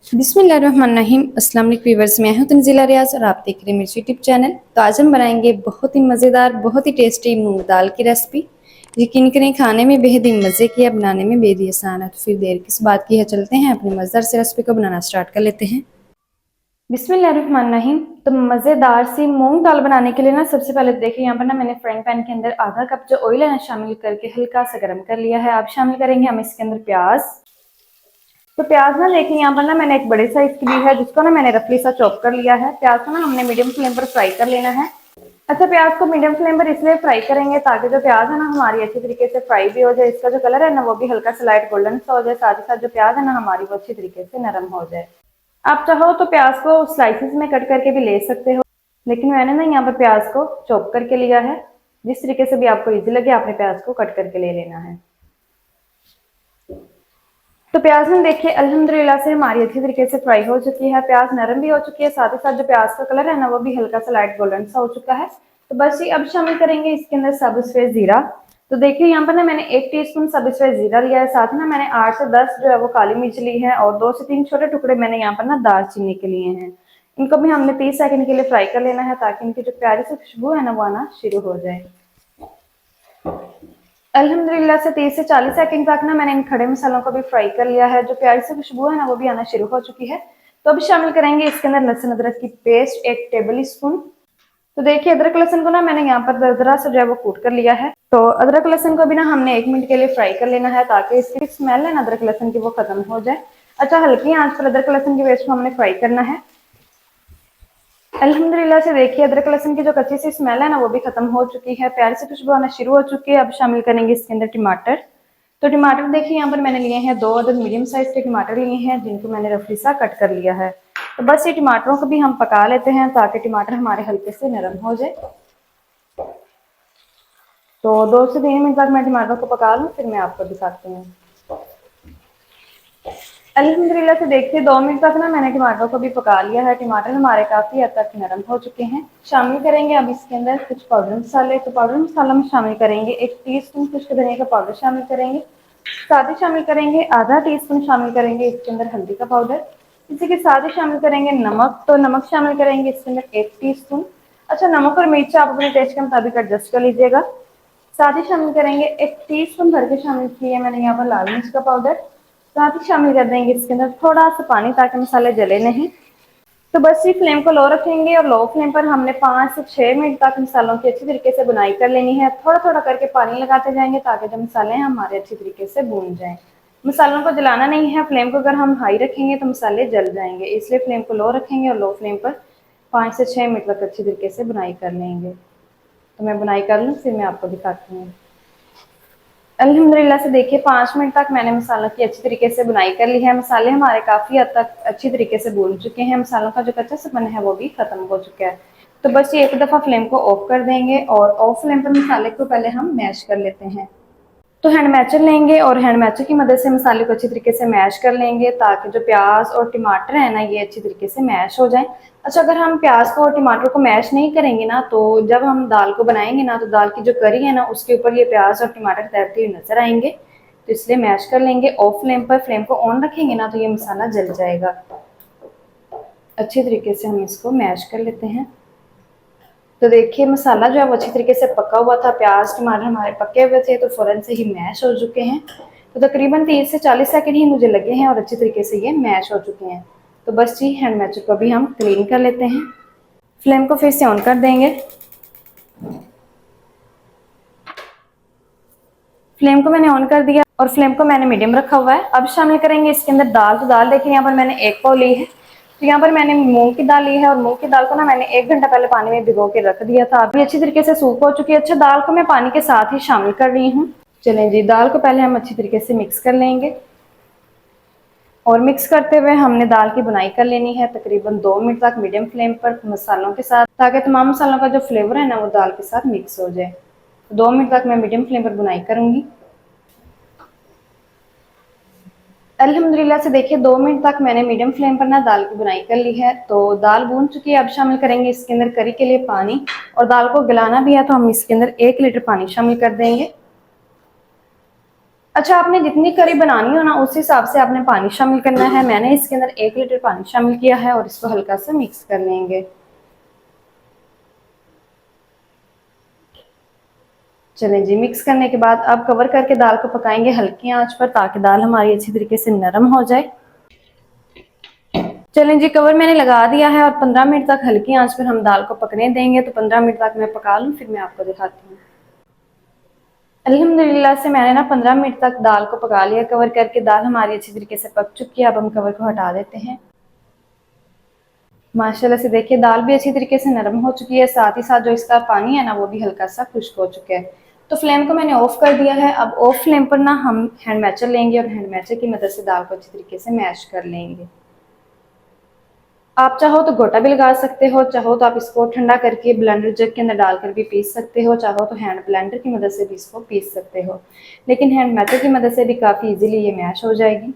बिस्मिल्लाहिर्रहमानिर्रहीम। अस्सलाम वालेकुम व्यूअर्स, मैं हूं तंजीला रियाज और आप देख रहे हैं मेरे यूट्यूब चैनल। तो आज हम बनाएंगे बहुत ही मज़ेदार, बहुत ही टेस्टी मूंग दाल की रेसिपी। यकीन करें खाने में बेहद ही मज़े की है, बनाने में बेहद ही आसान है। तो फिर देर किस बात की है, चलते हैं अपनी मज़ेदार से रेसिपी को बनाना स्टार्ट कर लेते हैं। बिस्मिल्लाहिर्रहमानिर्रहीम। तो मज़ेदार सी मूंग दाल बनाने के लिए ना सबसे पहले देखिए यहाँ पर ना मैंने फ्राइंग पैन के अंदर आधा कप जो ऑयल है शामिल करके हल्का सा गर्म कर लिया है। अब शामिल करेंगे हम इसके अंदर प्याज। तो प्याज ना देखिए यहाँ पर ना मैंने एक बड़े साइज की ली है, जिसको ना मैंने रफली सा चॉप कर लिया है। प्याज को ना हमने मीडियम फ्लेम पर फ्राई कर लेना है। अच्छा, प्याज को मीडियम फ्लेम पर इसलिए फ्राई करेंगे ताकि जो प्याज है ना हमारी अच्छी तरीके से फ्राई भी हो जाए, इसका जो कलर है ना वो भी हल्का सा लाइट गोल्डन सा हो जाए, साथ ही साथ जो प्याज है ना हमारी वो अच्छी तरीके से नरम हो जाए। आप चाहो तो प्याज को स्लाइसिस में कट करके भी ले सकते हो, लेकिन मैंने ना यहाँ पर प्याज को चॉप करके लिया है। जिस तरीके से भी आपको इजी लगे आपने प्याज को कट करके ले लेना है। तो प्याज में देखिए अल्हम्दुलिल्लाह से हमारी अच्छी तरीके से फ्राई हो चुकी है, प्याज नरम भी हो चुकी है, साथ ही साथ जो प्याज का कलर है ना वो भी हल्का सा लाइट गोल्डन सा हो चुका है। तो बस ये अब शामिल करेंगे इसके अंदर सब्ज सफेद जीरा। तो देखिए यहाँ पर ना मैंने 1 टीस्पून सब्ज सफेद जीरा लिया है, साथ ही ना मैंने 8 से 10 जो है वो काली मिर्च ली है और 2 से 3 छोटे टुकड़े मैंने यहाँ पर ना दालचीनी के लिए हैं। इनको भी हमने 30 सेकंड के लिए फ्राई कर लेना है ताकि इनकी जो प्यारी सी खुशबू है ना वो आना शुरू हो जाए। अल्हम्दुलिल्लाह से 30 से 40 सेकंड तक ना मैंने इन खड़े मसालों को भी फ्राई कर लिया है। जो प्यारी सी खुशबू है ना वो भी आना शुरू हो चुकी है। तो अभी शामिल करेंगे इसके अंदर लहसुन अदरक की पेस्ट 1 टेबल स्पून। तो देखिए अदरक लहसुन को ना मैंने यहाँ पर दरदरा से जो है वो कूट कर लिया है। तो अदरक लहसुन को भी ना हमने 1 मिनट के लिए फ्राई कर लेना है ताकि इसकी स्मेल है ना अदरक लहसुन की वो खत्म हो जाए। अच्छा, हल्की आंच पर अदरक लहसुन की पेस्ट को हमने फ्राई करना है। अल्हम्दुलिल्लाह से देखिए अदरक लहसुन की जो कच्ची सी स्मेल है ना वो भी खत्म हो चुकी है, प्यारी से खुशबू आना शुरू हो चुकी है। अब शामिल करेंगे इसके अंदर टमाटर। तो टमाटर देखिए यहाँ पर मैंने लिए हैं 2 अदद मीडियम साइज के टमाटर लिए हैं, जिनको मैंने रफली सा कट कर लिया है। तो बस ये टमाटरों को भी हम पका लेते हैं ताकि टमाटर हमारे हल्के से नरम हो जाए। तो 2 से 3 मिनट तक मैं टमाटर को पका लूँ, फिर मैं आपको दिखाती हूँ। अल्हम्दुलिल्लाह से देखिए 2 मिनट तक ना मैंने टमाटर को भी पका लिया है। टमाटर हमारे काफ़ी हद तक नरम हो चुके हैं। शामिल करेंगे अब इसके अंदर कुछ पाउडर मसाले। तो पाउडर मसाला में शामिल करेंगे 1 टीस्पून खुश्क धनिया का पाउडर शामिल करेंगे, साथ ही शामिल करेंगे आधा टीस्पून शामिल करेंगे इसके अंदर हल्दी का पाउडर। इसी के साथ ही शामिल करेंगे नमक। तो नमक शामिल करेंगे इसके अंदर 1 टीस्पून। अच्छा, नमक और मिर्च आप अपने टेस्ट के मुताबिक एडजस्ट कर लीजिएगा। साथ ही शामिल करेंगे 1 टीस्पून भर के शामिल किया मैंने यहाँ पर लाल मिर्च का पाउडर। साथ ही शामिल कर देंगे इसके अंदर थोड़ा सा पानी ताकि मसाले जले नहीं। तो बस ये फ्लेम को लो रखेंगे और लो फ्लेम पर हमने 5 से 6 मिनट तक मसालों की अच्छी तरीके से बुनाई कर लेनी है। थोड़ा थोड़ा करके पानी लगाते जाएंगे ताकि जो मसाले हैं हमारे अच्छी तरीके से भून जाएं। मसालों को जलाना नहीं है, फ्लेम को अगर हम हाई रखेंगे तो मसाले जल जाएंगे, इसलिए फ्लेम को लो रखेंगे और लो फ्लेम पर 5 से 6 मिनट तक अच्छी तरीके से बुनाई कर लेंगे। तो मैं बुनाई कर लूँ फिर मैं आपको दिखाती हूँ। अल्हम्दुलिल्लाह से देखिए 5 मिनट तक मैंने मसालों की अच्छी तरीके से बुनाई कर ली है। मसाले हमारे काफ़ी हद तक अच्छी तरीके से भून चुके हैं, मसालों का जो कच्चा सपन है वो भी खत्म हो चुका है। तो बस ये एक दफ़ा फ्लेम को ऑफ कर देंगे और ऑफ फ्लेम पर मसाले को पहले हम मैश कर लेते हैं। तो हैंड मैचर लेंगे और हैंड मैचर की मदद से मसाले को अच्छी तरीके से मैश कर लेंगे ताकि जो प्याज और टमाटर है ना ये अच्छी तरीके से मैश हो जाए। अच्छा, अगर हम प्याज को और टमाटर को मैश नहीं करेंगे ना तो जब हम दाल को बनाएंगे ना तो दाल की जो करी है ना उसके ऊपर ये प्याज और टमाटर तैरते हुए नजर आएंगे। तो इसलिए मैश कर लेंगे ऑफ फ्लेम पर। फ्लेम को ऑन रखेंगे ना तो ये मसाला जल जाएगा। अच्छी तरीके से हम इसको मैश कर लेते हैं। तो देखिए मसाला जो है वो अच्छी तरीके से पका हुआ था, प्याज टमाटर हमारे पके हुए थे तो फ़ौरन से ही मैश हो चुके हैं। तो तकरीबन 30 से 40 सेकंड ही मुझे लगे हैं और अच्छी तरीके से ये मैश हो चुके हैं। तो बस जी हैंड मैचर को भी हम क्लीन कर लेते हैं। फ्लेम को फिर से ऑन कर देंगे। फ्लेम को मैंने ऑन कर दिया और फ्लेम को मैंने मीडियम रखा हुआ है। अब शामिल करेंगे इसके अंदर दाल। तो दाल देखिए यहाँ पर मैंने 1 पाव ली है। तो यहाँ पर मैंने मूंग की दाल ली है और मूंग की दाल को ना मैंने 1 घंटा पहले पानी में भिगो के रख दिया था। अभी अच्छी तरीके से सूख हो चुकी है। अच्छा, दाल को मैं पानी के साथ ही शामिल कर रही हूँ। चलें जी, दाल को पहले हम अच्छी तरीके से मिक्स कर लेंगे और मिक्स करते हुए हमने दाल की बुनाई कर लेनी है तकरीबन 2 मिनट तक मीडियम फ्लेम पर मसालों के साथ, ताकि तमाम मसालों का जो फ्लेवर है ना वो दाल के साथ मिक्स हो जाए। 2 मिनट तक मैं मीडियम फ्लेम पर बुनाई करूंगी। अल्हम्दुलिल्लाह से देखिए 2 मिनट तक मैंने मीडियम फ्लेम पर ना दाल की बुनाई कर ली है। तो दाल भून चुकी है। अब शामिल करेंगे इसके अंदर करी के लिए पानी और दाल को गलाना भी है तो हम इसके अंदर 1 लीटर पानी शामिल कर देंगे। अच्छा, आपने जितनी करी बनानी हो ना उस हिसाब से आपने पानी शामिल करना है। मैंने इसके अंदर 1 लीटर पानी शामिल किया है और इसको हल्का सा मिक्स कर लेंगे। चलें जी, मिक्स करने के बाद अब कवर करके दाल को पकाएंगे हल्की आंच पर, ताकि दाल हमारी अच्छी तरीके से नरम हो जाए। चलें जी, कवर मैंने लगा दिया है और 15 मिनट तक हल्की आंच पर हम दाल को पकने देंगे। तो 15 मिनट तक मैं पका लूँ, फिर मैं आपको दिखाती हूँ। अल्हम्दुलिल्लाह से मैंने ना 15 मिनट तक दाल को पका लिया कवर करके। दाल हमारी अच्छी तरीके से पक चुकी है। अब हम कवर को हटा देते हैं। माशाल्लाह से देखिए दाल भी अच्छी तरीके से नरम हो चुकी है, साथ ही साथ जो इसका पानी है ना वो भी हल्का सा खुश्क हो चुका है। तो फ्लेम को मैंने ऑफ कर दिया है। अब ऑफ फ्लेम पर ना हम हैंड मैचर लेंगे और हैंड मैचर की मदद से दाल को अच्छी तरीके से मैश कर लेंगे। आप चाहो तो गोटा भी लगा सकते हो, चाहो तो आप इसको ठंडा करके ब्लेंडर जग के अंदर डालकर भी पीस सकते हो, चाहो तो हैंड ब्लेंडर की मदद से भी इसको पीस सकते हो, लेकिन हैंड मैचर की मदद से भी काफ़ी इजीली ये मैश हो जाएगी।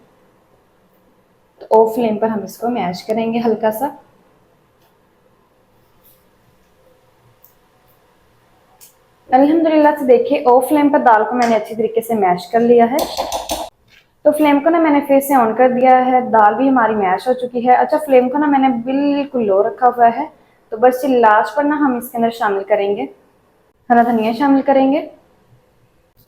तो ऑफ फ्लेम पर हम इसको मैश करेंगे हल्का सा। अल्हम्दुलिल्लाह से देखिए ऑफ फ्लेम पर दाल को मैंने अच्छी तरीके से मैश कर लिया है। तो फ्लेम को ना मैंने फिर से ऑन कर दिया है। दाल भी हमारी मैश हो चुकी है। अच्छा, फ्लेम को ना मैंने बिल्कुल लो रखा हुआ है। तो बस ये लास्ट पर ना हम इसके अंदर शामिल करेंगे हरा धनिया शामिल करेंगे,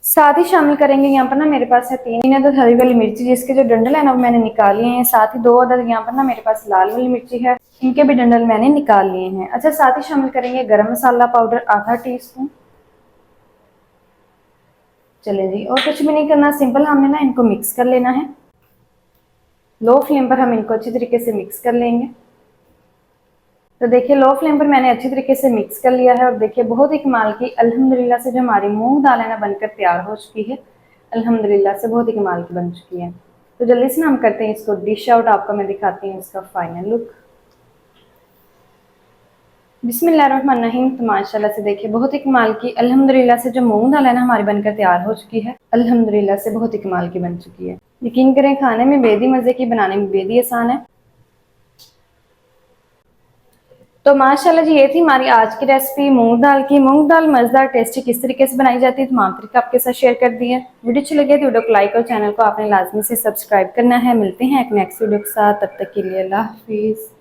साथ ही शामिल करेंगे यहाँ पर ना मेरे पास है 3 अदद हरी वाली मिर्ची, जिसके जो डंडल है ना वो मैंने निकाल लिए हैं। साथ ही 2 अदद यहाँ पर ना मेरे पास लाल वाली मिर्ची है, इनके भी डंडल मैंने निकाल लिए हैं। अच्छा, साथ ही शामिल करेंगे गरम मसाला पाउडर आधा टीस्पून। चलें जी, और कुछ भी नहीं करना, सिंपल हमने ना इनको मिक्स कर लेना है। लो फ्लेम पर हम इनको अच्छी तरीके से मिक्स कर लेंगे। तो देखिए लो फ्लेम पर मैंने अच्छी तरीके से मिक्स कर लिया है और देखिए बहुत ही कमाल की अल्हम्दुलिल्लाह से जो हमारी मूंग दाल है ना बनकर तैयार हो चुकी है। अल्हम्दुलिल्लाह से बहुत ही कमाल की बन चुकी है। तो जल्दी से ना हम करते हैं इसको डिश आउट। आपको मैं दिखाती हूँ इसका फाइनल लुक। बिस्मिल्लाहिर्रहमानिर्रहीम। तो माशाल्लाह से देखिए बहुत ही कमाल की अल्हम्दुलिल्लाह से जो मूंग दाल है ना हमारी बनकर तैयार हो चुकी है। अल्हम्दुलिल्लाह से बहुत ही कमाल की बन चुकी है। यकीन करें खाने में बेहद ही मज़े की, बनाने में बेहद ही आसान है। तो माशाल्लाह जी, ये थी हमारी आज की रेसिपी मूंग दाल की। मूंग दाल मज़ेदार टेस्टी किस तरीके से बनाई जाती है तमाम तरीका आपके साथ शेयर कर दिया है। वीडियो अच्छी लगे तो वीडियो को लाइक और चैनल को आपने लाजमी से सब्सक्राइब करना है। मिलते हैं एक नेक्स्ट वीडियो के साथ, तब तक के लिए अल्लाह हाफिज़।